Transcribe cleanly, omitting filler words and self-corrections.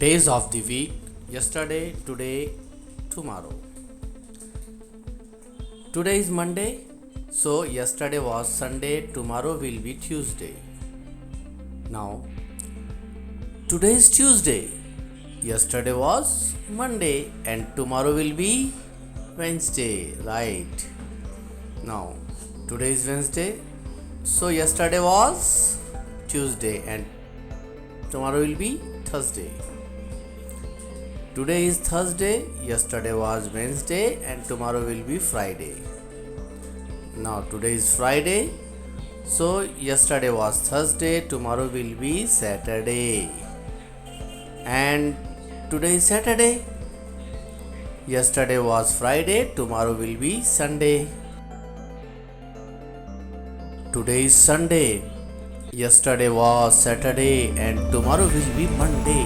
Days of the week: yesterday, today, tomorrow. Today is Monday, so yesterday was Sunday, tomorrow will be Tuesday. Now, today is Tuesday, yesterday was Monday, and tomorrow will be Wednesday, right? Now, today is Wednesday, so yesterday was Tuesday, and tomorrow will be Thursday. Today is Thursday, yesterday was Wednesday, and tomorrow will be Friday. Now today is Friday, so yesterday was Thursday, tomorrow will be Saturday. And today is Saturday, yesterday was Friday, tomorrow will be Sunday. Today is Sunday, yesterday was Saturday, and tomorrow will be Monday.